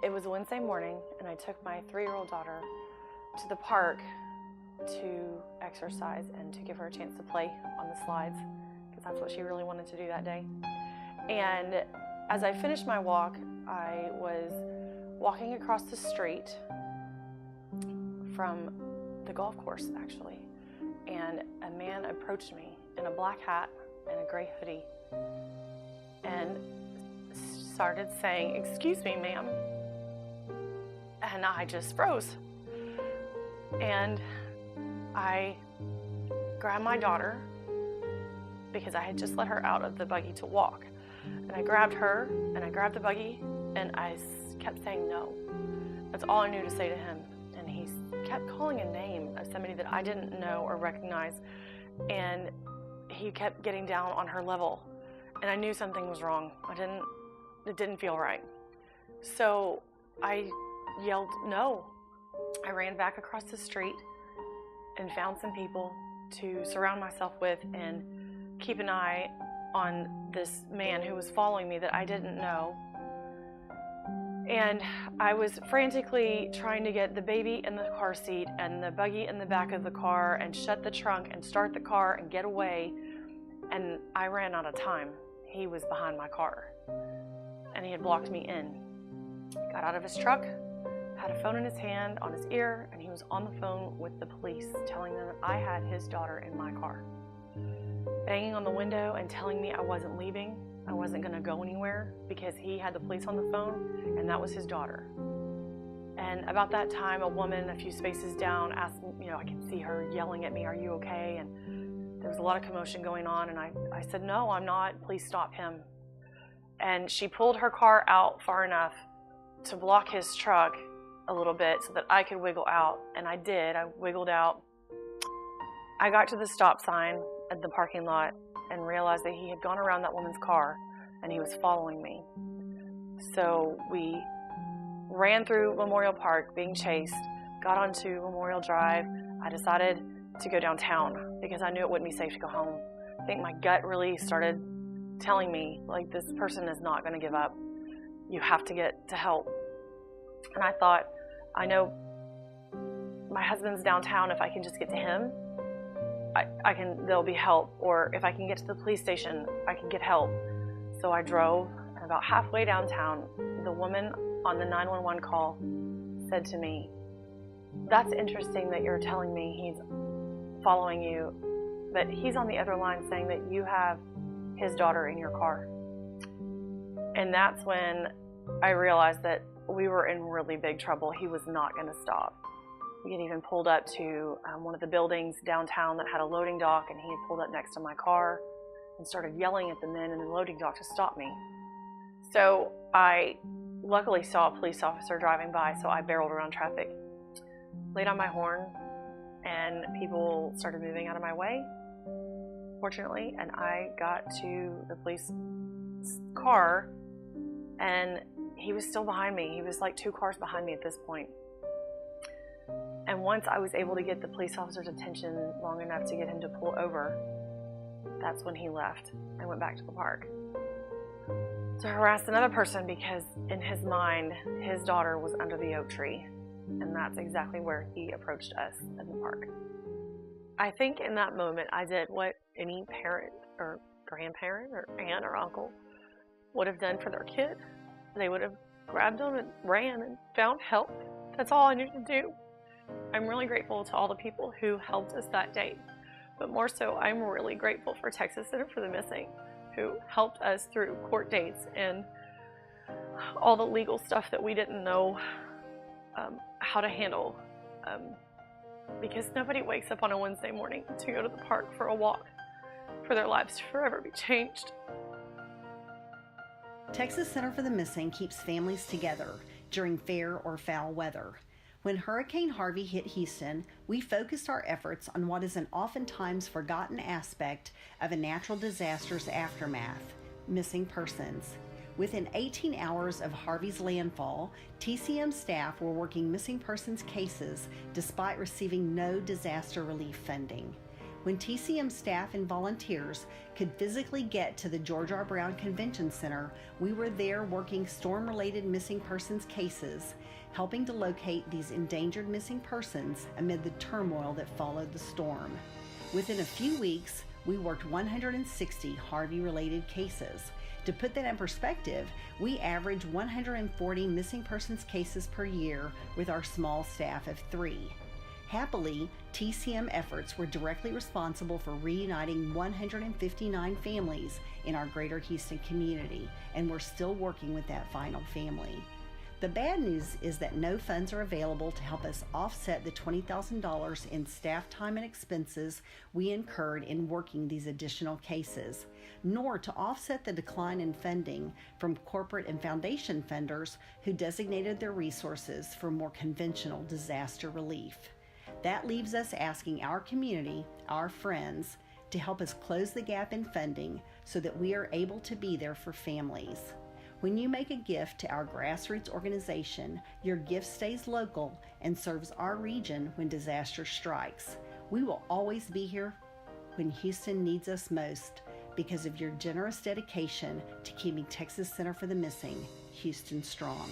It was a Wednesday morning, and I took my 3-year-old daughter to the park to exercise and to give her a chance to play on the slides, because that's what she really wanted to do that day. And as I finished my walk, I was walking across the street from the golf course, actually, and a man approached me in a black hat and a gray hoodie and started saying, "Excuse me, ma'am." And I just froze. And I grabbed my daughter, because I had just let her out of the buggy to walk. And I grabbed her, and I grabbed the buggy, and I kept saying no. That's all I knew to say to him. And he kept calling a name of somebody that I didn't know or recognize. And he kept getting down on her level. And I knew something was wrong. It didn't feel right. So I yelled no. I ran back across the street and found some people to surround myself with and keep an eye on this man who was following me that I didn't know. And I was frantically trying to get the baby in the car seat and the buggy in the back of the car and shut the trunk and start the car and get away. And I ran out of time. He was behind my car, and he had blocked me in. Got out of his truck, had a phone in his hand, on his ear, and he was on the phone with the police, telling them that I had his daughter in my car, banging on the window and telling me I wasn't leaving, I wasn't going to go anywhere, because he had the police on the phone, and that was his daughter. And about that time, a woman a few spaces down asked me, I could see her yelling at me, "Are you okay?" And there was a lot of commotion going on, and I said, "No, I'm not. Please stop him." And she pulled her car out far enough to block his truck a little bit so that I could wiggle out, and I did. I wiggled out. I got to the stop sign at the parking lot and realized that he had gone around that woman's car and he was following me. So we ran through Memorial Park being chased, got onto Memorial Drive. I decided to go downtown because I knew it wouldn't be safe to go home. I think my gut really started telling me, this person is not going to give up. You have to get to help. And I thought, I know my husband's downtown. If I can just get to him, there'll be help. Or if I can get to the police station, I can get help. So I drove, and about halfway downtown, the woman on the 911 call said to me, "That's interesting that you're telling me he's following you, but he's on the other line saying that you have his daughter in your car." And that's when I realized that we were in really big trouble. He was not going to stop. We had even pulled up to one of the buildings downtown that had a loading dock, and he had pulled up next to my car and started yelling at the men in the loading dock to stop me. So I luckily saw a police officer driving by, so I barreled around traffic, laid on my horn, and people started moving out of my way, fortunately, and I got to the police car, and he was still behind me. He was like 2 cars behind me at this point. And once I was able to get the police officer's attention long enough to get him to pull over, that's when he left and went back to the park to harass another person, because in his mind, his daughter was under the oak tree. And that's exactly where he approached us in the park. I think in that moment, I did what any parent or grandparent or aunt or uncle would have done for their kid. They would have grabbed them and ran and found help. That's all I needed to do. I'm really grateful to all the people who helped us that day. But more so, I'm really grateful for Texas Center for the Missing, who helped us through court dates and all the legal stuff that we didn't know how to handle. Because nobody wakes up on a Wednesday morning to go to the park for a walk for their lives to forever be changed. Texas Center for the Missing keeps families together during fair or foul weather. When Hurricane Harvey hit Houston, we focused our efforts on what is an oftentimes forgotten aspect of a natural disaster's aftermath: missing persons. Within 18 hours of Harvey's landfall, TCM staff were working missing persons cases despite receiving no disaster relief funding. When TCM staff and volunteers could physically get to the George R. Brown Convention Center, we were there working storm-related missing persons cases, helping to locate these endangered missing persons amid the turmoil that followed the storm. Within a few weeks, we worked 160 Harvey-related cases. To put that in perspective, we average 140 missing persons cases per year with our small staff of 3. Happily, TCM efforts were directly responsible for reuniting 159 families in our greater Houston community, and we're still working with that final family. The bad news is that no funds are available to help us offset the $20,000 in staff time and expenses we incurred in working these additional cases, nor to offset the decline in funding from corporate and foundation funders who designated their resources for more conventional disaster relief. That leaves us asking our community, our friends, to help us close the gap in funding so that we are able to be there for families. When you make a gift to our grassroots organization, your gift stays local and serves our region when disaster strikes. We will always be here when Houston needs us most because of your generous dedication to keeping Texas Center for the Missing Houston strong.